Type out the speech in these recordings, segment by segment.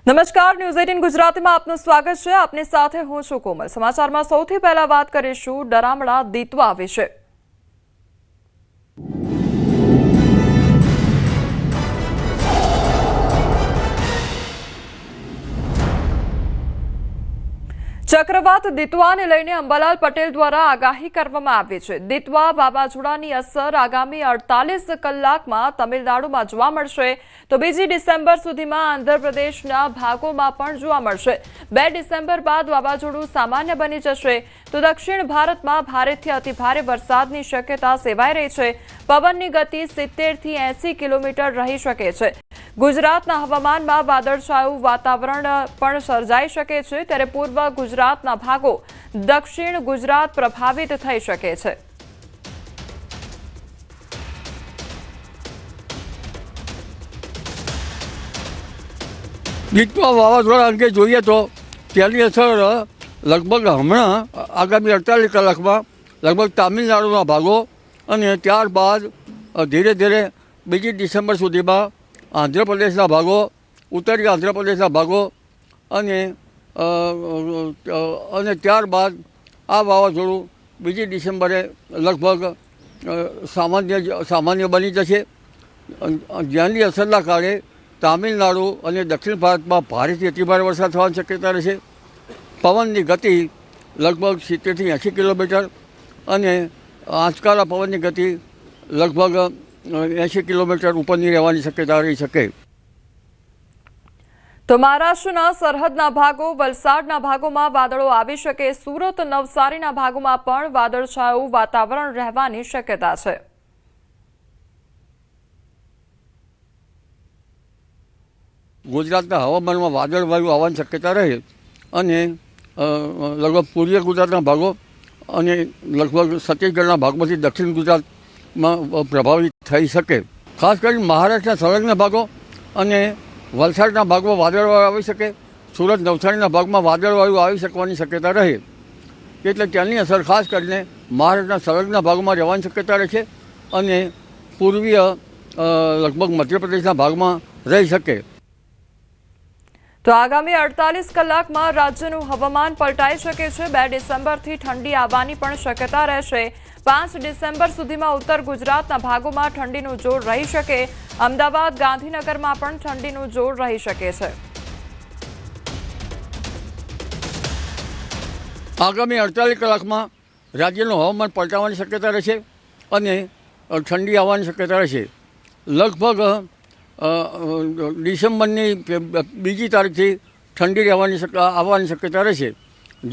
નમસ્કાર, ન્યૂઝ 18 ગુજરાતીમાં આપનું સ્વાગત છે। આપની સાથે હું છું કોમલ। સમાચારમાં સૌથી પહેલા વાત કરીશું ડરામણા દીતવા વિશે। ચક્રવાત દીતવાને લઈને અંબાલાલ પટેલ દ્વારા આગાહી કરવામાં આવી છે। દીતવા વાવાઝોડાની અસર આગામી 48 કલાકમાં તમિલનાડુમાં જોવા મળશે, તો 2 ડિસેમ્બર સુધીમાં આંધ્રપ્રદેશના ભાગોમાં પણ જોવા મળશે। 2 ડિસેમ્બર બાદ વાવાઝોડું સામાન્ય બની જશે, તો દક્ષિણ ભારતમાં ભારેથી અતિભારે વરસાદની શક્યતા સેવાઈ રહી છે। પવનની ગતિ 70 થી 80 કિલોમીટર રહી શકે છે। ગુજરાતના હવામાનમાં વાદળછાયું વાતાવરણ પણ સર્જાઈ શકે છે, ત્યારે પૂર્વ ગુજરાતના ભાગો દક્ષિણ ગુજરાત પ્રભાવિત થઈ શકે છે। દીતવા વાવાઝોડા અંગે જોઈએ તો તેની અસર લગભગ હમણાં આગામી 48 કલાકમાં લગભગ તામિલનાડુના ભાગો અને ત્યારબાદ ધીરે ધીરે 2 ડિસેમ્બર સુધીમાં આંધ્રપ્રદેશના ભાગો, ઉત્તરી આંધ્રપ્રદેશના ભાગો અને ત્યારબાદ આ વાવાઝોડું 2 ડિસેમ્બરે લગભગ સામાન્ય બની જશે, જેની અસરના કારણે તામિલનાડુ અને દક્ષિણ ભારતમાં ભારેથી અતિભારે વરસાદ થવાની શક્યતા રહેશે। પવનની ગતિ લગભગ 70 થી 80 કિલોમીટર અને આંચકારા પવનની ગતિ લગભગ 80 કિલોમીટર ઉપરની રહેવાની શક્યતા રહી શકે। તો મહારાષ્ટ્રના સરહદના ભાગો, વલસાડના ભાગોમાં વાદળો આવી શકે। સુરત, નવસારીના ભાગોમાં પણ વાદળછાયું વાતાવરણ રહેવાની શક્યતા છે। ગુજરાતના હવામાનમાં વાદળવાયુ આવવાની શક્યતા રહે અને લગભગ પૂર્વીય ગુજરાતના ભાગો અને લગભગ છત્તીસગઢના ભાગમાંથી દક્ષિણ ગુજરાતમાં પ્રભાવિત થઈ શકે। ખાસ કરીને મહારાષ્ટ્રના સંલગ્ન ભાગો અને વલસાડના ભાગમાં વાદળવાયુ આવી શકે। સુરત, નવસારીના ભાગમાં વાદળવાયુ આવી શકવાની શક્યતા રહે, એટલે તેની અસર ખાસ કરીને મહારાષ્ટ્રના સંલગ્ન ભાગમાં રહેવાની શક્યતા રહેશે અને પૂર્વીય લગભગ મધ્યપ્રદેશના ભાગમાં રહી શકે। તો આગામી 48 કલાકમાં રાજ્યનું હવામાન પલટાઈ શકે છે। 2 ડિસેમ્બરથી ઠંડી આવવાની પણ શક્યતા રહેશે। 5 ડિસેમ્બર સુધીમાં ઉત્તર ગુજરાતના ભાગોમાં ઠંડીનું જોર રહી શકે। અમદાવાદ, ગાંધીનગરમાં પણ ઠંડીનું જોર રહી શકે છે। આગામી 48 કલાકમાં રાજ્યનું હવામાન પલટાવાની શક્યતા રહેશે અને ઠંડી આવવાની શક્યતા રહેશે। લગભગ ડિસેમ્બરની 2 તારીખથી ઠંડી આવવાની શક્યતા રહેશે,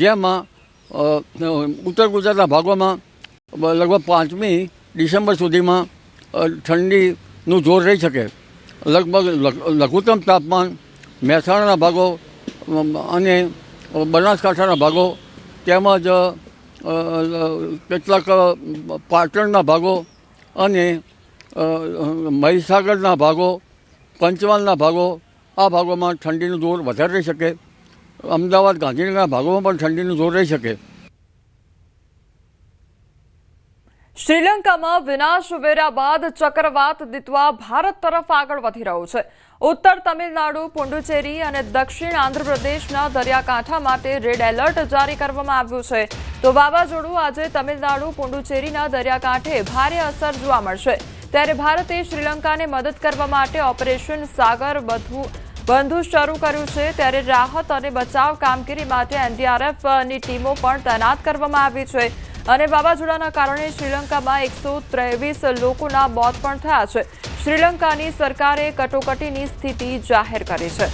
જેમાં ઉત્તર ગુજરાતના ભાગોમાં લગભગ 5મી ડિસેમ્બર સુધીમાં ઠંડીનું જોર રહી શકે। લગભગ લઘુત્તમ તાપમાન મહેસાણાના ભાગો અને બનાસકાંઠાના ભાગો તેમજ કેટલાક પાટણના ભાગો અને મહીસાગરના ભાગો, પંચમહાલના ભાગો, આ ભાગોમાં ઠંડીનું જોર વધારે રહી શકે। અમદાવાદ, ગાંધીનગરના ભાગોમાં પણ ઠંડીનું જોર રહી શકે। શ્રીલંકામાં વિનાશ વેર્યા બાદ ચક્રવાત દીતવા ભારત તરફ આગળ વધી રહ્યું છે। ઉત્તર તમિલનાડુ, પુડુચેરી અને દક્ષિણ આંધ્રપ્રદેશના દરિયાકાંઠા માટે રેડ એલર્ટ જારી કરવામાં આવ્યું છે। તો વાવાઝોડું આજે તમિલનાડુ, પુડુચેરીના દરિયાકાંઠે ભારે અસર જોવા મળશે, ત્યારે ભારતે શ્રીલંકાને મદદ કરવા માટે ઓપરેશન સાગર બંધુ શરૂ કર્યું છે। ત્યારે રાહત અને બચાવ કામગીરી માટે એનડીઆરએફની ટીમો પણ તૈનાત કરવામાં આવી છે અને વાવાઝોડાના કારણે શ્રીલંકામાં 123 લોકોના મોત પણ થયા છે। શ્રીલંકાની સરકારે કટોકટીની સ્થિતિ જાહેર કરી છે।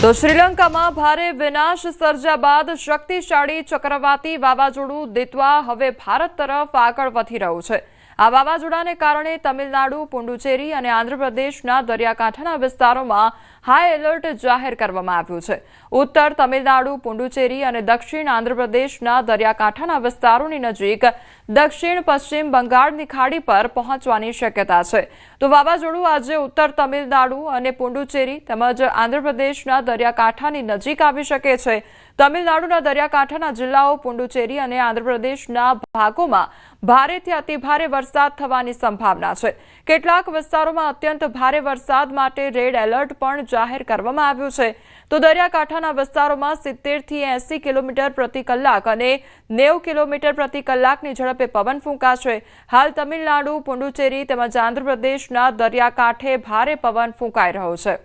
તો શ્રીલંકામાં ભારે વિનાશ સર્જ્યા બાદ શક્તિશાળી ચક્રવાતી વાવાઝોડું દીતવા હવે ભારત તરફ આગળ વધી રહ્યું છે। આ વાવાઝોડાને કારણે તમિલનાડુ, પુડુચેરી અને આંધ્રપ્રદેશના દરિયાકાંઠાના વિસ્તારોમાં હાઈ એલર્ટ જાહેર કરવામાં આવ્યું છે। ઉત્તર તમિલનાડુ, પુડુચેરી અને દક્ષિણ આંધ્રપ્રદેશના દરિયાકાંઠાના વિસ્તારોની નજીક દક્ષિણ પશ્ચિમ બંગાળની ખાડી પર પહોંચવાની શક્યતા છે. તો વાવાઝોડું આજે ઉત્તર તમિલનાડુ અને પુડુચેરી તેમજ આંધ્રપ્રદેશના દરિયાકાંઠાની નજીક આવી શકે છે. તમિલનાડુના દરિયાકાંઠાના જિલ્લાઓ, પુડુચેરી અને આંધ્રપ્રદેશના ભાગોમાં ભારેથી અતિભારે વરસાદ થવાની સંભાવના છે. કેટલાક વિસ્તારોમાં અત્યંત ભારે વરસાદ માટે રેડ એલર્ટ પણ જાહેર કરવામાં આવ્યું છે. તો દરિયાકાંઠાના વિસ્તારોમાં 70 થી 80 કિલોમીટર પ્રતિ કલાક અને 90 કિલોમીટર પ્રતિ કલાકની ઝડપે પવન ફૂંકાશે. હાલ તમિલનાડુ, પુડુચેરી તેમજ આંધ્રપ્રદેશના દરિયાકાંઠે ભારે પવન ફૂંકાઈ રહ્યો છે.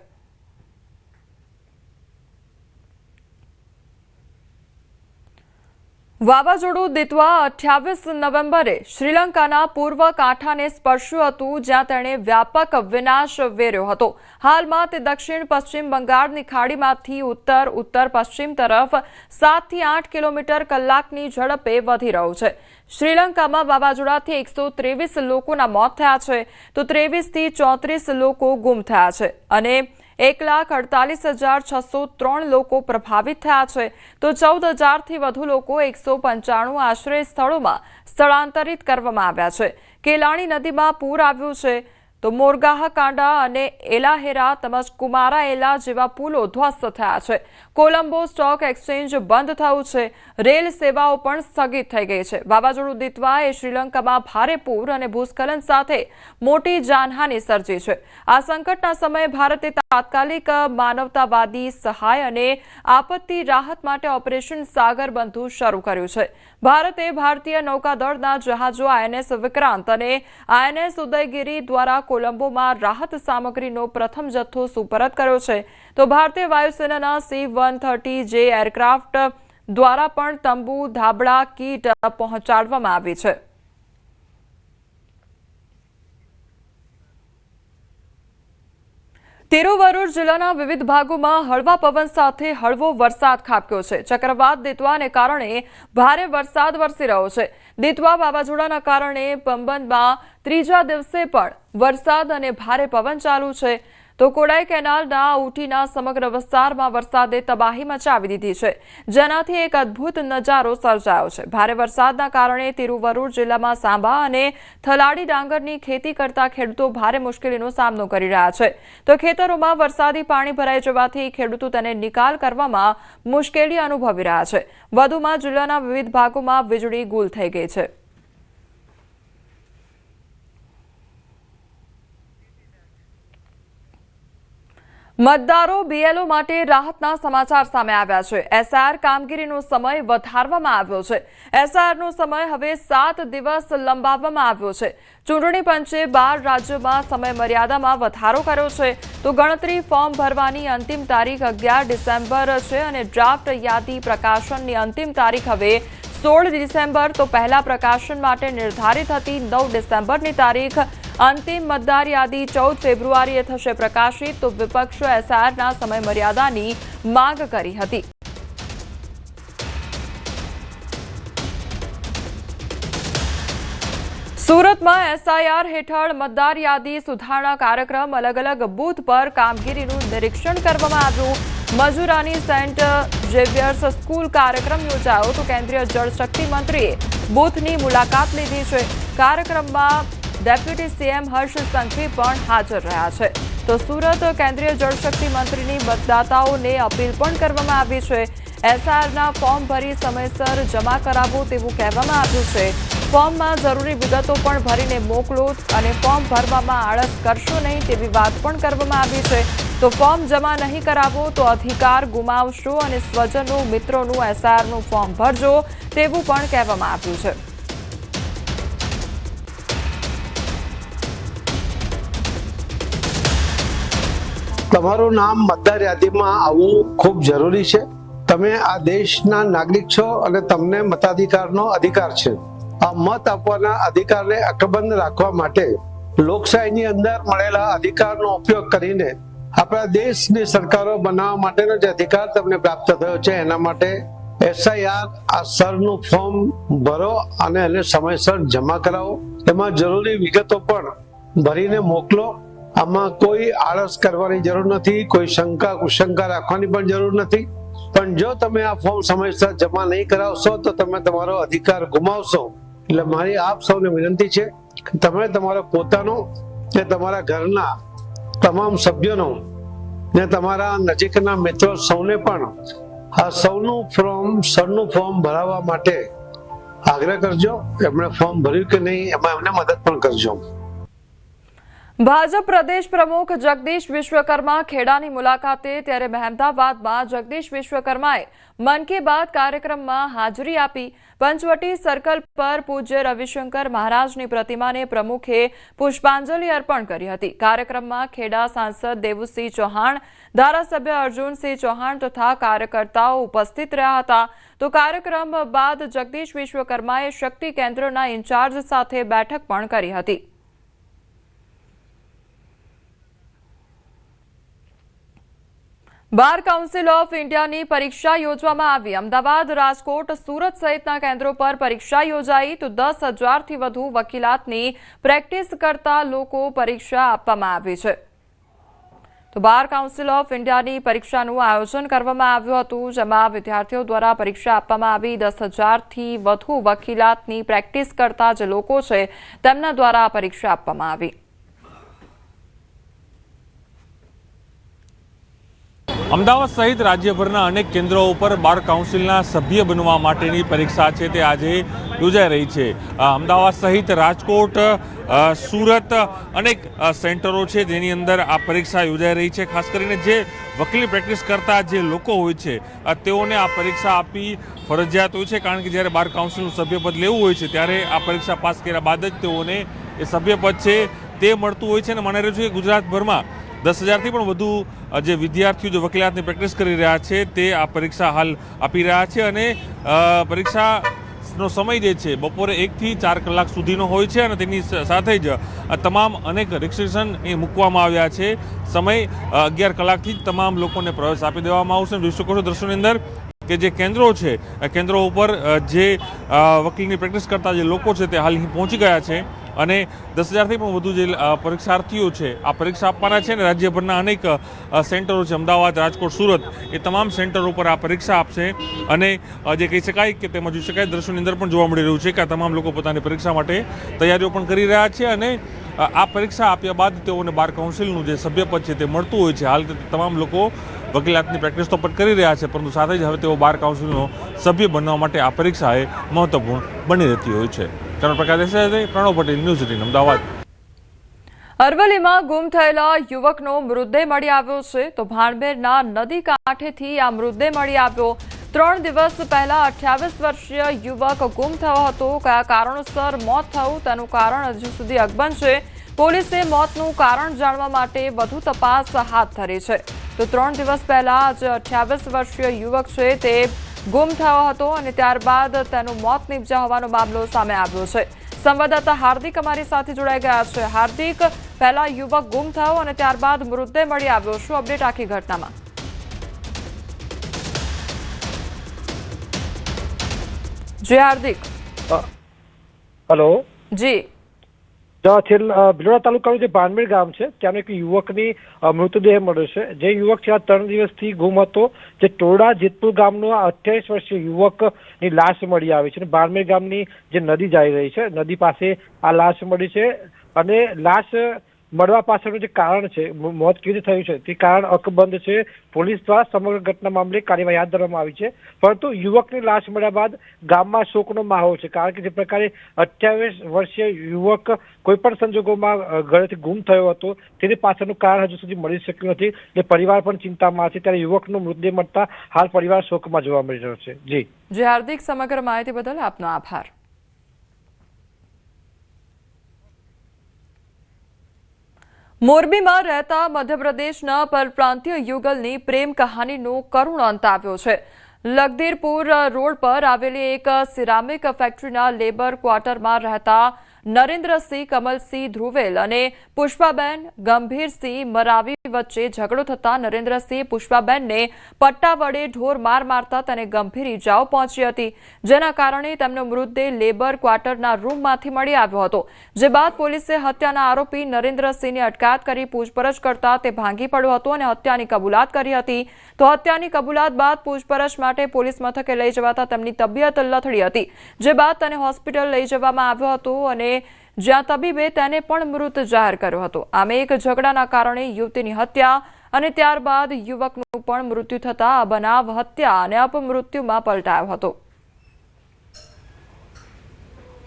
વાવાઝોડું દિત્વા 28 નવેમ્બરે શ્રીલંકાના પૂર્વ કાંઠાને સ્પર્શ્યું હતું, જ્યાં તેણે વ્યાપક વિનાશ વેર્યો હતો. હાલમાં તે દક્ષિણ પશ્ચિમ બંગાળની ખાડીમાંથી ઉત્તર પશ્ચિમ તરફ 7 થી 8 કિલોમીટર કલાકની ઝડપે વધી રહ્યું છે. શ્રીલંકામાં વાવાઝોડાથી 123 લોકોના મોત થયા છે, તો 23 થી 34 લોકો ગુમ થયા છે અને 1,48,603 લોકો પ્રભાવિત થયા છે. તો 14,000થી વધુ લોકો 195 આશ્રય સ્થળોમાં સ્થળાંતરિત કરવામાં આવ્યા છે. કેલાણી નદીમાં પૂર આવ્યું છે, તો મોરગાહ કાંડા અને એલાહેરા તેમજ કુમારા એલા જેવા પુલો ધ્વસ્ત થયા છે. કોલંબો સ્ટોક એક્સચેન્જ બંધ થયું છે. રેલ સેવાઓ પણ સ્થગિત થઈ ગઈ છે. વાવાઝોડું દિત્વા એ શ્રીલંકામાં ભારે પૂર અને ભૂસ્ખલન સાથે મોટી જાનહાનિ સર્જી છે. આ સંકટના સમયે ભારતે તાત્કાલિક માનવતાવાદી સહાય અને આપત્તિ રાહત માટે ઓપરેશન સાગર બંધુ શરૂ કર્યું છે. ભારતે ભારતીય નૌકાદળના જહાજો INS વિક્રાંત અને INS ઉદયગીરી દ્વારા કોલંબોમાં રાહત સામગ્રીનો પ્રથમ જથ્થો સુપરત કર્યો છે. તો ભારતીય વાયુસેનાના C-130J એરક્રાફ્ટ દ્વારા પણ તંબુ, ધાબળા, કીટ પહોંચાડવામાં આવી છે. તિરુવરુર જિલ્લાના વિવિધ ભાગોમાં હળવા પવન સાથે હળવો વરસાદ ખાબક્યો છે. ચક્રવાત દિત્વાને કારણે ભારે વરસાદ વરસી રહ્યો છે. દિત્વા વાવાઝોડાના કારણે પંબનમાં ત્રીજા દિવસે પણ વરસાદ અને ભારે પવન ચાલુ છે. તો કોડાઈ કેનાલના ઊટીના સમગ્ર વિસ્તારમાં વરસાદે તબાહી મચાવી દીધી છે, જેનાથી એક અદ્ભુત નજારો સર્જાયો છે. ભારે વરસાદના કારણે તિરુવરુર જિલ્લામાં સાંભા અને થલાડી ડાંગરની ખેતી કરતા ખેડૂતો ભારે મુશ્કેલીનો સામનો કરી રહ્યા છે. તો ખેતરોમાં વરસાદી પાણી ભરાઈ જવાથી ખેડૂતો તેને નિકાલ કરવામાં મુશ્કેલી અનુભવી રહ્યા છે. વધુમાં જિલ્લાના વિવિધ ભાગોમાં વીજળી ગુલ થઈ ગઈ છે. મતદારો BLO માટે રાહતના સમાચાર સામે આવ્યા છે. SIR કામગીરીનો સમય વધારવામાં આવ્યો છે. SIRનો સમય હવે 7 દિવસ લંબાવવામાં આવ્યો છે. ચૂંટણી પંચે 12 રાજ્યોમાં સમય મર્યાદામાં વધારો કર્યો છે. તો ગણતરી ફોર્મ ભરવાની અંતિમ તારીખ 11 ડિસેમ્બર છે અને ડ્રાફ્ટ યાદી પ્રકાશનની અંતિમ તારીખ હવે 16 ડિસેમ્બર તો પહેલા પ્રકાશન માટે નિર્ધારિત હતી 9 ડિસેમ્બરની તારીખ. અંતિમ મતદાર યાદી 14 ફેબ્રુઆરીએ થશે પ્રકાશિત. તો વિપક્ષો SIRના સમય મર્યાદાની માંગ કરી હતી. સુરતમાં SIR હેઠળ મતદાર યાદી સુધારણા કાર્યક્રમ અલગ અલગ બૂથ પર કામગીરીનું નિરીક્ષણ કરવામાં આવ્યું. મજૂરાની સેન્ટ ઝેવિયર્સ સ્કૂલ કાર્યક્રમ યોજાયો. તો કેન્દ્રીય જળશક્તિ મંત્રીએ બૂથની મુલાકાત લીધી છે. કાર્યક્રમમાં ડેપ્યુટી CM હર્ષ સંઘવી પણ હાજર રહ્યા છે. તો સુરત કેન્દ્રીય જળશક્તિ મંત્રીની મતદાતાઓને અપીલ પણ કરવામાં આવી છે. SIRના ફોર્મ ભરી સમયસર જમા કરાવો તેવું કહેવામાં આવ્યું છે. ફોર્મમાં જરૂરી વિગતો પણ ભરીને મોકલો અને ફોર્મ ભરવામાં આળસ કરશો નહીં તેવી વાત પણ કરવામાં આવી છે. તો ફોર્મ જમા નહીં કરાવો તો અધિકાર ગુમાવશો અને સ્વજનો, મિત્રોનું SIRનું ફોર્મ ભરજો તેવું પણ કહેવામાં આવ્યું છે. તમારું નામ મતદાર યાદીમાં આવવું ખૂબ જરૂરી છે. તમે આ દેશના નાગરિક છો અને તમને મતાધિકારનો અધિકાર છે. આ મત આપવાના અધિકારને અકબંધ રાખવા માટે લોકશાહીની અંદર મળેલા અધિકારનો ઉપયોગ કરીને આપણા દેશની સરકારો બનાવવા માટેનો જે અધિકાર તમને પ્રાપ્ત થયો છે એના માટે SIR આ સરનું ફોર્મ ભરો અને એને સમયસર જમા કરાવો. એમાં જરૂરી વિગતો પણ ભરીને મોકલો. આમાં કોઈ આળસ કરવાની જરૂર નથી, કોઈ શંકા કુશંકા રાખવાની પણ જરૂર નથી. પણ જો તમે આ ફોર્મ સમયસર જમા નહીં કરાવશો તો તમે તમારો અધિકાર ગુમાવશો. એટલે મારી આપ સૌને વિનંતી છે કે તમે તમારા પોતાનો ને તમારા ઘરના તમામ સભ્યોનો ને તમારા નજીકના મિત્રો સૌને પણ આ સરનું ફોર્મ ભરાવવા માટે આગ્રહ કરજો. એમણે ફોર્મ ભર્યું કે નહીં એમાં એમને મદદ પણ કરજો. ભાજપ પ્રદેશ પ્રમુખ જગદીશ વિશ્વકર્મા ખેડાની મુલાકાતે, ત્યારે મહેમદાવાદમાં જગદીશ વિશ્વકર્માએ મન કી બાત કાર્યક્રમમાં હાજરી આપી. પંચવટી સર્કલ પર પૂજ્ય રવિશંકર મહારાજની પ્રતિમાને પ્રમુખે પુષ્પાંજલિ અર્પણ કરી હતી. કાર્યક્રમમાં ખેડા સાંસદ દેવુસિંહ ચૌહાણ, ધારાસભ્ય અર્જુનસિંહ ચૌહાણ તથા કાર્યકર્તાઓ ઉપસ્થિત રહ્યા હતા. તો કાર્યક્રમ બાદ જગદીશ વિશ્વકર્માએ શક્તિ કેન્દ્રના ઇન્ચાર્જ સાથે બેઠક પણ કરી હતી. બાર કાઉન્સિલ ઓફ ઇન્ડિયાની પરીક્ષા યોજવામાં આવી. અમદાવાદ, રાજકોટ, સુરત સહિતના કેન્દ્રો પર પરીક્ષા યોજાઈ. તો 10,000થી વધુ વકીલાતની પ્રેક્ટિસ કરતા લોકો પરીક્ષા આપવામાં આવી છે. તો બાર કાઉન્સિલ ઓફ ઇન્ડિયાની પરીક્ષાનું આયોજન કરવામાં આવ્યું હતું, જેમાં વિદ્યાર્થીઓ દ્વારા પરીક્ષા આપવામાં આવી. 10,000થી વધુ વકીલાતની પ્રેક્ટિસ કરતા જે લોકો છે તેમના દ્વારા પરીક્ષા આપવામાં આવી. અમદાવાદ સહિત રાજ્યભરના અનેક કેન્દ્રો ઉપર બાર કાઉન્સિલના સભ્ય બનવા માટેની પરીક્ષા છે તે આજે યોજાઈ રહી છે. અમદાવાદ સહિત રાજકોટ, સુરત અનેક સેન્ટરો છે જેની અંદર આ પરીક્ષા યોજાઈ રહી છે. ખાસ કરીને જે વકીલની પ્રેક્ટિસ કરતા જે લોકો હોય છે તેઓને આ પરીક્ષા આપી ફરજિયાત હોય છે, કારણ કે જ્યારે બાર કાઉન્સિલનું સભ્યપદ લેવું હોય છે ત્યારે આ પરીક્ષા પાસ કર્યા બાદ જ તેઓને એ સભ્યપદ છે તે મળતું હોય છે. અને માની રહ્યું છે કે ગુજરાતભરમાં 10,000થી પણ વધુ જે વિદ્યાર્થીઓ જે વકીલાતની પ્રેક્ટિસ કરી રહ્યા છે તે આ પરીક્ષા હાલ આપી રહ્યા છે. અને પરીક્ષાનો સમય જે છે બપોરે 1થી 4 કલાક સુધીનો હોય છે. અને તેની સાથે જ તમામ અનેક રિસ્ટ્રિક્શન એ મૂકવામાં આવ્યા છે. સમય 11 કલાકથી જ તમામ લોકોને પ્રવેશ આપી દેવામાં આવશે. જોઈ શકો છો દ્રશ્યોની અંદર કે જે કેન્દ્રો છે કેન્દ્રો ઉપર જે વકીલની પ્રેક્ટિસ કરતા જે લોકો છે તે હાલ અહીં પહોંચી ગયા છે. અને 10,000થી પણ વધુ જે પરીક્ષાર્થીઓ છે આ પરીક્ષા આપવાના છે. અને રાજ્યભરના અનેક સેન્ટરો છે, અમદાવાદ, રાજકોટ, સુરત, એ તમામ સેન્ટરો ઉપર આ પરીક્ષા આપશે. અને જે કહી શકાય કે તેમાં જોઈ શકાય દ્રશ્યોની અંદર પણ જોવા મળી રહ્યું છે કે આ તમામ લોકો પોતાની પરીક્ષા માટે તૈયારીઓ પણ કરી રહ્યા છે. અને આ પરીક્ષા આપ્યા બાદ તેઓને બાર કાઉન્સિલનું જે સભ્યપદ છે તે મળતું હોય છે. હાલ તમામ લોકો વકીલાતની પ્રેક્ટિસ તો પણ કરી રહ્યા છે, પરંતુ સાથે જ હવે તેઓ બાર કાઉન્સિલનો સભ્ય બનવા માટે આ પરીક્ષા એ મહત્વપૂર્ણ બની રહેતી હોય છે. પ્રણવ પટેલ, ન્યૂઝ 18, અમદાવાદ. અરવલ્લીમાં ગુમ થયેલા યુવકનો મૃતદેહ મળી આવ્યો છે. તો ભાણબેરના નદી કાંઠેથી આ મૃતદેહ મળી આવ્યો. 3 દિવસ પહેલા 28 વર્ષીય યુવક ગુમ થયો હતો. કયા કારણોસર મોત થયું તેનું કારણ હજુ સુધી અકબંધ છે. પોલીસે મોતનું કારણ જાણવા માટે વધુ તપાસ હાથ ધરી છે. તો 3 દિવસ પહેલા જે 28 વર્ષીય યુવક છે તે ગુમ થયો હતો અને ત્યારબાદ તેનું મોત નીપજ્યા હોવાનો મામલો સામે આવ્યો છે. સંવાદદાતા હાર્દિક અમારી સાથે જોડાઈ ગયા છે. હાર્દિક, પહેલા યુવક ગુમ થયો અને ત્યારબાદ મૃતદેહ મળી આવ્યો, શું અપડેટ આખી ઘટનામાં? જી હાર્દિક. હેલો જી. ભિલોડા તાલુકાનું જે ભાનમેર ગામ છે ત્યાં એક યુવકની મૃતદેહ મળ્યો છે. જે યુવક છે આ 3 દિવસથી ગુમ હતો. જે ટોડા જેતપુર ગામનો 28 વર્ષીય યુવકની લાશ મળી આવી છે. ભાનમેર ગામની જે નદી જઈ રહી છે નદી પાસે આ લાશ મળી છે. અને લાશ મળવા પાછળનું જે કારણ છે, મોત કેવી રીતે થયું છે તે કારણ અકબંધ છે. પોલીસ દ્વારા સમગ્ર ઘટના મામલે કાર્યવાહી હાથ ધરવામાં આવી છે. પરંતુ યુવકની લાશ મળ્યા બાદ ગામમાં શોકનો માહોલ છે, કારણ કે જે પ્રકારે 28 વર્ષીય યુવક કોઈ પણ સંજોગોમાં ઘરેથી ગુમ થયો હતો તેની પાછળનું કારણ હજુ સુધી મળી શક્યું નથી. એટલે પરિવાર પણ ચિંતામાં છે. ત્યારે યુવકનો મૃતદેહ મળતા હાલ પરિવાર શોકમાં જોવા મળી રહ્યો છે. જી હાર્દિક, સમગ્ર માહિતી બદલ આપનો આભાર. મોરબીમાં રહેતા મધ્યપ્રદેશના પરપ્રાંતીય યુગલની પ્રેમ કહાનીનો કરુણ અંત આવ્યો છે. લગદીરપુર રોડ પર આવેલી એક સિરામિક ફેક્ટરીના લેબર ક્વાર્ટરમાં રહેતા નરેન્દ્રસિંહ કમલસિંહ ધ્રુવેલ અને પુષ્પાબેન ગંભીરસિંહ મરાવી વચ્ચે ઝઘડો થતા નરેન્દ્રસિંહ પુષ્પાબેનને પટ્ટા વડે ઢોર મારતા તેને ગંભીર ઈજાઓ પહોંચી હતી, જેના કારણે તેમનો મૃતદેહ લેબર ક્વાર્ટરના રૂમમાંથી મળી આવ્યો હતો. જે બાદ પોલીસે હત્યાના આરોપી નરેન્દ્રસિંહની અટકાયત કરી પૂછપરછ કરતા તે ભાંગી પડ્યો હતો અને હત્યાની કબૂલાત કરી હતી. તો હત્યાની કબૂલાત બાદ પૂછપરછ માટે પોલીસ મથકે લઈ જવાતા તેમની તબિયત લથડી હતી, જે બાદ તેને હોસ્પિટલ લઈ જવામાં આવ્યો હતો અને જ્યાં તબીબે તેને પણ મૃત જાહેર કર્યો હતો. આમ એક ઝઘડાના કારણે યુવતીની હત્યા અને ત્યારબાદ યુવકનું પણ મૃત્યુ થતા આ બનાવ હત્યા અને અપમૃત્યુમાં પલટાયો હતો.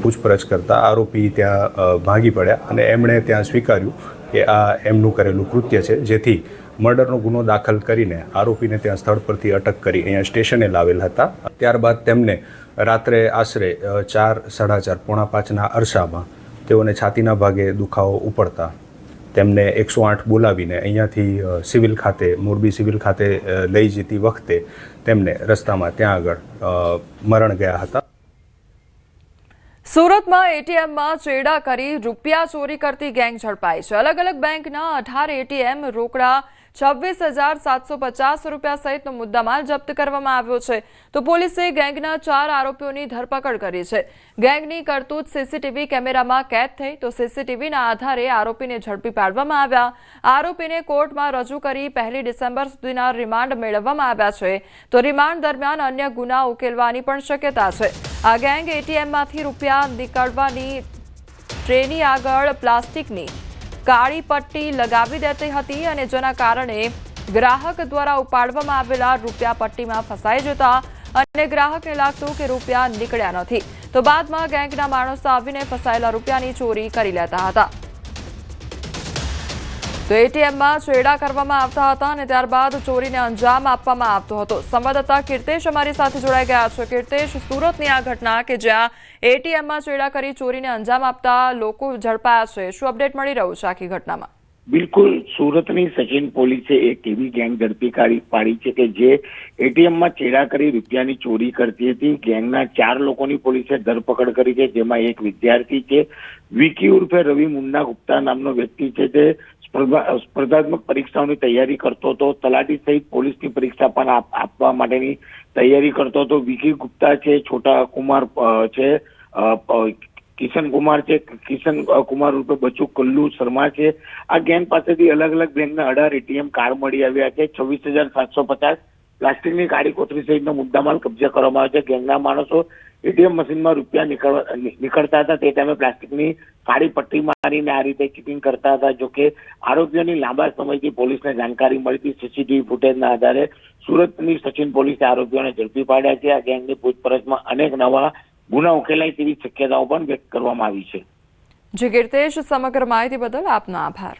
પૂછપરછ કરતા આરોપી ત્યાં ભાગી પડ્યા અને એમણે ત્યાં સ્વીકાર્યું કે આ એમનું કરેલું કૃત્ય છે, જેથી મર્ડરનો ગુનો દાખલ કરીને આરોપીને ત્યાં સ્થળ પરથી અટક કરી અહીંયા સ્ટેશને લાવેલ હતા. ત્યારબાદ તેમને રાત્રે આશરે 4, 4:30, પોણા 5ના અરસામાં તેઓને છાતીના ભાગે દુખાવો ઉપડતા તેમને 108 બોલાવીને અહીંયાથી સિવિલ ખાતે, મોરબી સિવિલ ખાતે લઈ જતી વખતે તેમને રસ્તામાં ત્યાં આગળ મરણ ગયા હતા. સુરતમાં એટીએમમાં ચેડા કરી રૂપિયા ચોરી કરતી ગેંગ ઝડપાઈ છે. અલગ અલગ બેંકના 18 એટીએમ, રોકડા 26,750 રૂપિયા સહિતનો મુદ્દામાલ જપ્ત કરવામાં આવ્યો છે. તો પોલીસે ગેંગના 4 આરોપીઓની ધરપકડ કરી છે. ગેંગની કરતૂત સીસીટીવી કેમેરામાં કેદ થઈ, તો સીસીટીવીના આધારે આરોપીને ઝડપી પાડવામાં આવ્યા. આરોપીને કોર્ટમાં રજૂ કરી 1 ડિસેમ્બર સુધીના રિમાન્ડ મેળવવામાં આવ્યા છે. તો રિમાન્ડ દરમિયાન અન્ય ગુના ઉકેલવાની પણ શક્યતા છે. આ ગેંગ એટીએમમાંથી રૂપિયા નીકળવાની ટ્રેની આગળ પ્લાસ્ટિકની કાળી પટ્ટી લગાવી દેતી હતી અને જેના કારણે ગ્રાહક દ્વારા ઉપાડવામાં આવેલા રૂપિયા પટ્ટીમાં ફસાઈ જતા અને ગ્રાહકને લાગતું કે રૂપિયા નીકળ્યા નથી. તો બાદમાં ગેંગના માણસો આવીને ફસાયેલા રૂપિયાની ચોરી કરી લેતા હતા. તો એટીએમમાં ચેડા કરવામાં આવતા હતા અને ત્યારબાદ ચોરીને અંજામ આપવામાં આવતો હતો. સંવાદદાતા કીર્તેશ અમારી સાથે જોડાઈ ગયા છે. કીર્તેશ, સુરતની આ ઘટના કે જ્યાં એટીએમમાં ચેડા કરી ચોરીને અંજામ આપતા લોકો ઝડપાયા છે, શું અપડેટ મળી રહ્યું છે આખી ઘટનામાં? બિલકુલ, સુરતની સચિન પોલીસે એક એવી ગેંગ ઝડપી પાડી છે કે જે એટીએમમાં ચેડા કરી રૂપિયાની ચોરી કરતી હતી. ગેંગના 4 લોકોની પોલીસે ધરપકડ કરી છે, જેમાં એક વિદ્યાર્થી છે, વિકી ઉર્ફે રવિ મુન્ના ગુપ્તા નામનો વ્યક્તિ છે. તે સ્પર્ધાત્મક પરીક્ષાઓની તૈયારી કરતો હતો. તલાટી સહિત પોલીસની પરીક્ષા પણ આપવા માટેની તૈયારી કરતો હતો. વિકી ગુપ્તા છે, છોટા કુમાર છે, કિશન કુમાર છે, કિશન કુમાર ઉર્ફે બચુ કલ્લુ શર્મા છે. આ ગેંગ પાસેથી અલગ અલગ બેંકના 18 એટીએમ કાર્ડ મળી આવ્યા છે. 26,750 પ્લાસ્ટિકની કાળી કોથળી સહિતનો મુદ્દામાલ કબજે કરવામાં આવ્યો છે. ગેંગના માણસો એટીએમ મશીનમાં રૂપિયા નીકળતા હતા તે ટાઈમે પ્લાસ્ટિકની કાળી પટ્ટી મારીને આ રીતે ચીટિંગ કરતા હતા. જોકે આરોપીઓની લાંબા સમયથી પોલીસને જાણકારી મળી હતી. સીસીટીવી ફૂટેજના આધારે સુરતની સચિન પોલીસે આરોપીઓને ઝડપી પાડ્યા છે. આ ગેંગની પૂછપરછમાં અનેક નવા ગુના ઉકેલાય તેવી શક્યતાઓ પણ વ્યક્ત કરવામાં આવી છે. જી કીર્તેશ, સમગ્ર માહિતી બદલ આપનો આભાર.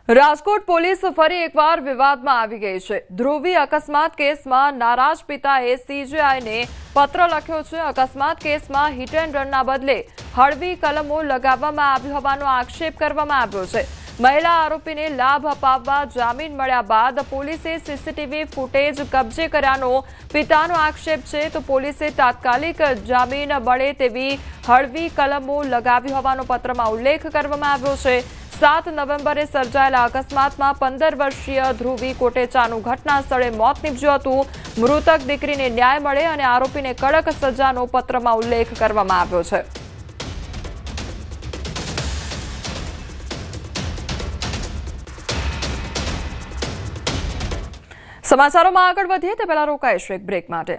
રાજકોટ પોલીસ ફરી એકવાર વિવાદમાં આવી ગઈ છે. ધ્રુવી અકસ્માત કેસમાં નારાજ પિતાએ સીજીઆઈને પત્ર લખ્યો છે. અકસ્માત કેસમાં હિટ એન્ડ રનના બદલે હળવી કલમો લગાવવામાં આવી હોવાનો આક્ષેપ કરવામાં આવ્યો છે. મહિલા આરોપીને લાભ અપાવવા જામીન મળ્યા બાદ પોલીસે સીસીટીવી ફૂટેજ કબજે કર્યાનો પિતાનો આક્ષેપ છે. તો પોલીસે તાત્કાલિક જામીન મળે તેવી હળવી કલમો લગાવી હોવાનો પત્રમાં ઉલ્લેખ કરવામાં આવ્યો છે. 7 નવેમ્બરે સર્જાયેલા અકસ્માતમાં 15 વર્ષીય ધ્રુવી કોટેચાનું ઘટના સ્થળે મોત નીપજ્યું હતું. મૃતક દીકરીને ન્યાય મળે અને આરોપીને કડક સજાનો પત્રમાં ઉલ્લેખ કરવામાં આવ્યો છે. સમાચારોમાં આગળ વધીએ તે પહેલા રોકાઈશું એક બ્રેક માટે.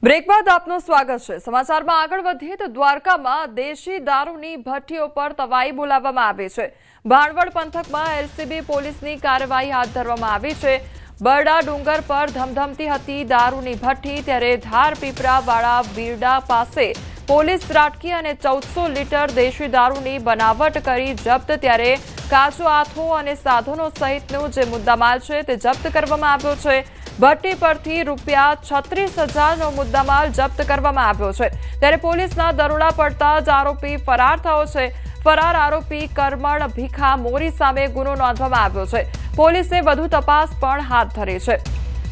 બ્રેક બાદ આપનું સ્વાગત છે. સમાચારમાં આગળ વધીએ તો દ્વારકામાં દેશી દારૂની ભઠ્ઠીઓ પર તવાઈ બોલાવવામાં આવી છે. ભાણવડ પંથકમાં એલસીબી પોલીસની કાર્યવાહી હાથ ધરવામાં આવી છે. બરડા ડુંગર પર ધમધમતી હતી દારૂની ભઠ્ઠી, ત્યારે ધાર પીપરાવાળા બીરડા પાસે પોલીસ ત્રાટકી અને 1400 લીટર દેશી દારૂની બનાવટ કરી જપ્ત. ત્યારે કાચો આથો અને સાધનો સહિતનો જે મુદ્દામાલ છે તે જપ્ત કરવામાં આવ્યો છે. ભઠ્ઠી પરથી રૂપિયા 36,000નો મુદ્દામાલ જપ્ત કરવામાં આવ્યો છે. ત્યારે પોલીસના દરોડા પડતા જ આરોપી ફરાર થયો છે. ફરાર આરોપી કરમણ ભીખા મોરી સામે ગુનો નોંધવામાં આવ્યો છે. પોલીસે વધુ તપાસ પણ હાથ ધરી છે.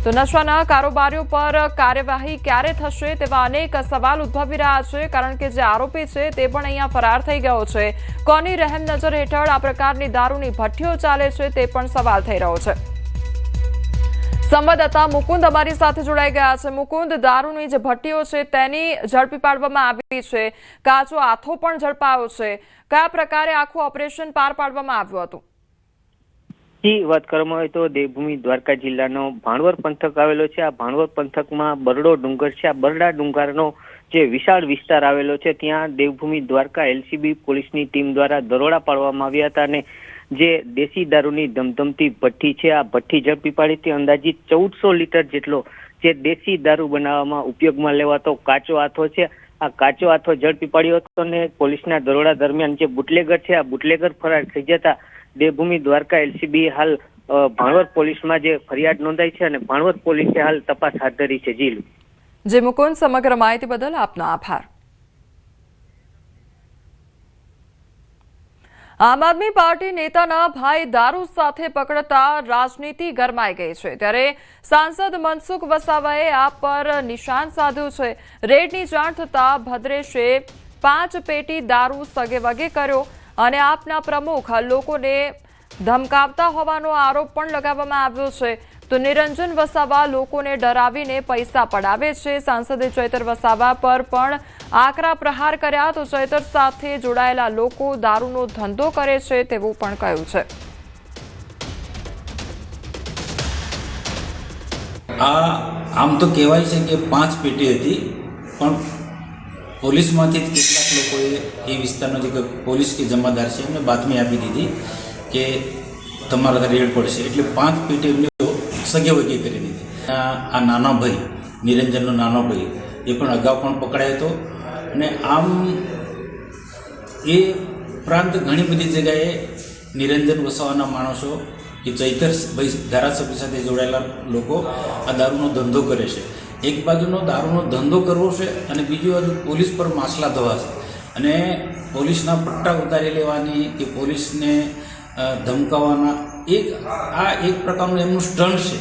તો નશાના કારોબારીઓ પર કાર્યવાહી ક્યારે થશે તેવા અનેક સવાલ ઉદ્ભવી રહ્યા છે, કારણ કે જે આરોપી છે તે પણ અહીંયા ફરાર થઈ ગયો છે. કોની રહેમ નજર હેઠળ આ પ્રકારની દારૂની ભઠ્ઠીઓ ચાલે છે તે પણ સવાલ થઈ રહ્યો છે. સંવાદદાતા મુકુંદ અમારી સાથે જોડાઈ ગયા છે. મુકુંદ, દારૂની જે ભઠ્ઠીઓ છે તેની ઝડપી પાડવામાં આવી છે, કાચો હાથો પણ ઝડપાયો છે. કયા પ્રકારે આખું ઓપરેશન પાર પાડવામાં આવ્યું હતું? વાત કરવામાં આવે તો દેવભૂમિ દ્વારકા જિલ્લાનો ભાણવર પંથક આવેલો છે. આ ભાણવર પંથકમાં બરડો ડુંગર છે. આ બરડા ડુંગરનો જે વિશાળ વિસ્તાર આવેલો છે ત્યાં દેવભૂમિ દ્વારકા એલસીબી પોલીસની ટીમ દ્વારા દરોડા પાડવામાં આવ્યા હતા અને જે દેશી દારૂની ધમધમતી ભઠ્ઠી છે આ ભઠ્ઠી ઝડપી પાડી હતી. અંદાજિત 1400 લીટર જેટલો જે દેશી દારૂ બનાવવામાં ઉપયોગમાં લેવાતો કાચો હાથો છે આ કાચો હાથો ઝડપી પાડ્યો હતો અને પોલીસના દરોડા દરમિયાન જે બુટલેગર છે આ બુટલેગર ફરાર થઈ જતા દેવભૂમિ દ્વારકા એલસીબી હાલ ભાણવર પોલીસમાં જે ફરિયાદ નોંધાઈ છે અને ભાણવર પોલીસે હાલ તપાસ હાથ ધરી છે. જી મુકુંદ, સમગ્ર માહિતી બદલ આપનો આભાર. આમ આદમી પાર્ટી નેતાના ભાઈ દારૂ સાથે પકડતા રાજનીતિ ગરમાઈ ગઈ છે, ત્યારે સાંસદ મનસુખ વસાવાએ આ પર નિશાન સાધ્યું છે. રેડની જાણ થતા ભદ્રેશે 5 પેટી દારૂ સગેવગે કર્યો અને આપના પ્રમુખ લોકોને ધમકાવતા હોવાનો આરોપ પણ લગાવવામાં આવ્યો છે. તો નિરંજન વસાવા લોકોને ડરાવીને પૈસા પડાવે છે. સાંસદે ચૈતર વસાવા પર પણ આકરા પ્રહાર કર્યા. તો ચૈતર સાથે જોડાયેલા લોકો દારૂનો ધંધો કરે છે તેવું પણ કહ્યું છે. આમ તો કહેવાય છે કે 5 પેટી હતી, પણ પોલીસમાંથી જ કેટલાક લોકોએ એ વિસ્તારનો જે પોલીસ કે જમાદાર છે એમને બાતમી આપી દીધી કે તમારા રેડ પડશે, એટલે 5 પેટી એમને સગેવગે કરી દીધી. આ નાનો ભાઈ નિરંજનનો નાનો ભાઈ એ પણ અગાઉ પણ પકડાયો હતો અને આમ એ ઉપરાંત ઘણી બધી જગ્યાએ નિરંજન વસાવાના માણસો કે ચૈતરભાઈ ધારાસભ્ય સાથે જોડાયેલા લોકો આ દારૂનો ધંધો કરે છે. એક બાજુનો દારૂનો ધંધો કરવો છે અને બીજી બાજુ પોલીસ પર માસલા ધોવાશે અને પોલીસના પટ્ટા ઉતારી લેવાની કે પોલીસને ધમકાવવાના એક પ્રકારનું એમનું સ્ટન્ટ છે.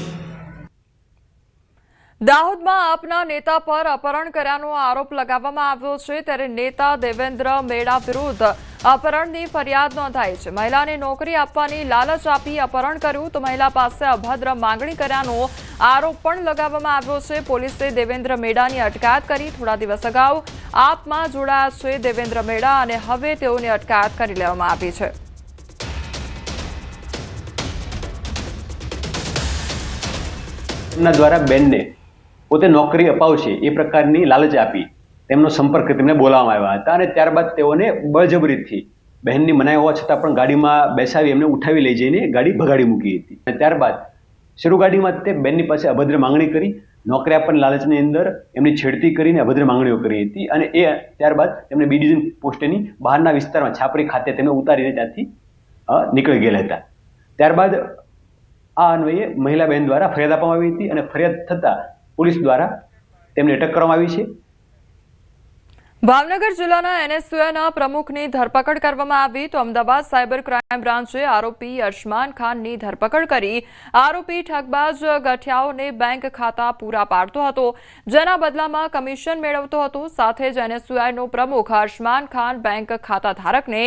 દાહોદમાં આપના નેતા પર અપહરણ કર્યાનો આરોપ લગાવવામાં આવ્યો છે, ત્યારે નેતા દેવેન્દ્ર મેડા વિરુદ્ધ અપહરણની ફરિયાદ નોંધાઈ છે. મહિલાને નોકરી આપવાની લાલચ આપી અપહરણ કર્યું, તો મહિલા પાસે અભદ્ર માંગણી કર્યાનો આરોપ પણ લગાવવામાં આવ્યો છે. પોલીસે દેવેન્દ્ર મેડાની અટકાયત કરી. થોડા દિવસ અગાઉ આપમાં જોડાયા છે દેવેન્દ્ર મેડા અને હવે તેઓની અટકાયત કરી લેવામાં આવી છે. એમના દ્વારા બેનને પોતે નોકરી અપાવશે એ પ્રકારની લાલચ આપી તેમનો સંપર્ક તેમને બોલાવવામાં આવ્યા હતા અને ત્યારબાદ તેઓને બળજબરીથી બહેનની મનાઈ હોવા છતાં પણ ગાડીમાં બેસાવી એમને ઉઠાવી લઈ જઈને ગાડી ભગાડી મૂકી હતી. અને ત્યારબાદ શરૂ ગાડીમાં તે બેનની પાસે અભદ્ર માંગણી કરી, નોકરી આપવાની લાલચની અંદર એમની છેડતી કરીને અભદ્ર માંગણીઓ કરી હતી અને એ ત્યારબાદ તેમને બી ડિવિઝન પોસ્ટની બહારના વિસ્તારમાં છાપરી ખાતે તેમને ઉતારીને ત્યાંથી નીકળી ગયેલા હતા. ત્યારબાદ આ અન્વયે મહિલા બહેન દ્વારા ફરિયાદ આપવામાં આવી હતી અને ફરિયાદ થતાં પોલીસ દ્વારા તેમને અટક કરવામાં આવી છે. ભાવનગર જિલ્લાના એનએસયુઆઈના પ્રમુખની ધરપકડ કરવામાં આવી, તો અમદાવાદ સાયબર ક્રાઇમ બ્રાન્ચે આરોપી અરશમાન ખાનની ધરપકડ કરી. આરોપી ઠગબાજ ગઠિયાઓને બેંક ખાતા પૂરા પાડતો હતો, જેના બદલામાં કમિશન મેળવતો હતો. સાથે જ એનએસયુઆઈનો પ્રમુખ અરશમાન ખાન બેંક ખાતા ધારકને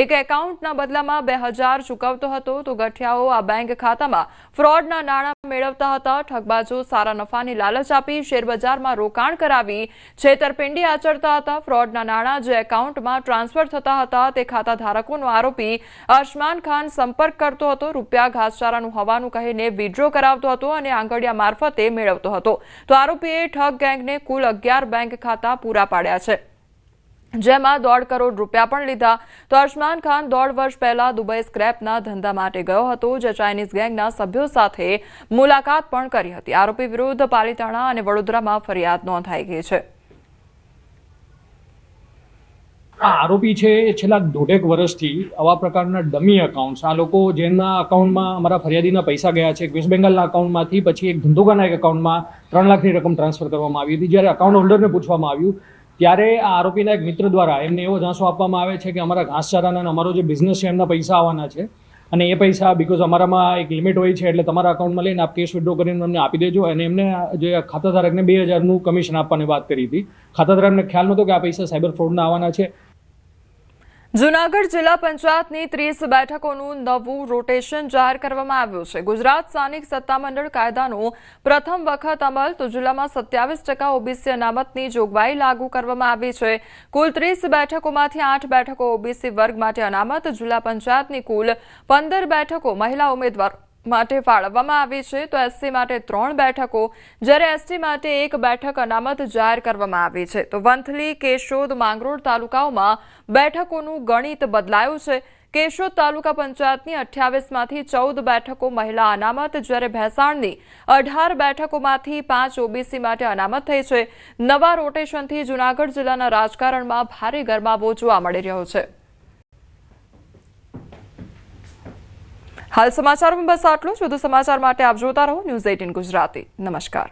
એક એકાઉન્ટના બદલામાં 2000 ચૂકવતો હતો. તો ગઠિયાઓ આ બેંક ખાતામાં ફ્રોડના નાણાં મેળવતા હતા. ઠગબાજો સારા નફાની લાલચ આપી શેરબજારમાં રોકાણ કરાવી છેતરપિંડી આચરતા હતા. ફ્રોડના નાણાં જે એકાઉન્ટમાં ટ્રાન્સફર થતા હતા તે ખાતા ધારકોનો આરોપી અરશમાન ખાન સંપર્ક કરતો હતો. રૂપિયા ઘાસચારાનું હોવાનું કહીને વિડ્રો કરાવતો હતો અને આંગળીયા મારફતે મેળવતો હતો. તો આરોપીએ ઠગ ગેંગને કુલ 11 બેંક ખાતા પૂરા પાડ્યા છે, જેમાં 1.5 કરોડ રૂપિયા પણ લીધા. તો અરશમાન ખાન 1.5 વર્ષ પહેલા દુબઈ સ્ક્રેપના ધંધા માટે ગયો હતો, જે ચાઇનીઝ ગેંગના સભ્યો સાથે મુલાકાત પણ કરી હતી. આરોપી વિરુદ્ધ પાલીતાણા અને વડોદરામાં ફરિયાદ નોંધાઈ ગઈ છે. આ આરોપી છે એ છેલ્લા 1.5 વર્ષથી આવા પ્રકારના ડમી એકાઉન્ટ્સ, આ લોકો જેના અકાઉન્ટમાં અમારા ફરિયાદીના પૈસા ગયા છે, વેસ્ટ બેંગાલના અકાઉન્ટમાંથી પછી એક ધંધોકાના એક અકાઉન્ટમાં 3 લાખની રકમ ટ્રાન્સફર કરવામાં આવી હતી. જ્યારે અકાઉન્ટ હોલ્ડરને પૂછવામાં આવ્યું ત્યારે આ આરોપીના એક મિત્ર દ્વારા એમને એવો ઝાંસો આપવામાં આવે છે કે અમારા ઘાસચારાના અને અમારો જે બિઝનેસ છે એમના પૈસા આવવાના છે અને એ પૈસા બીકોઝ અમારામાં એક લિમિટ હોય છે એટલે તમારા અકાઉન્ટમાં લઈને આપ કેશ વિડ્રો કરીને અમને આપી દેજો. અને એમને જે ખાતાધારકને 2000નું કમિશન આપવાની વાત કરી હતી. ખાતાધારકને ખ્યાલ નહોતો કે આ પૈસા સાયબર ફ્રોડના આવવાના છે. જૂનાગઢ જિલ્લા પંચાયતની 30 બેઠકોનું નવું રોટેશન જાહેર કરવામાં આવ્યું છે. ગુજરાત સ્થાનિક સત્તામંડળ કાયદાનો પ્રથમ વખત અમલ, તો જિલ્લામાં 27% ઓબીસી અનામતની જોગવાઈ લાગુ કરવામાં આવી છે. કુલ 30 બેઠકોમાંથી 8 બેઠકો ઓબીસી વર્ગ માટે અનામત. જિલ્લા પંચાયતની કુલ 15 બેઠકો મહિલા ઉમેદવાર માટે ફાળવવામાં આવી છે, તો એસસી માટે 3 બેઠકો જ્યારે એસટી માટે 1 બેઠક અનામત જાહેર કરવામાં આવી છે. તો વંથલી, કેશોદ, માંગરોળ તાલુકાઓમાં બેઠકોનું ગણિત બદલાયું છે. કેશોદ તાલુકા પંચાયતની 28માંથી 14 બેઠકો મહિલા અનામત, જ્યારે ભેસાણની 18 બેઠકોમાંથી 5 ઓબીસી માટે અનામત થઈ છે. નવા રોટેશનથી જૂનાગઢ જિલ્લાના રાજકારણમાં ભારે ગરમાવો જોવા મળી રહ્યો છે. હાલ સમાચારોમાં બસ આટલું જ. વધુ સમાચાર માટે આપ જોતા રહો ન્યૂઝ 18 ગુજરાતી. નમસ્કાર.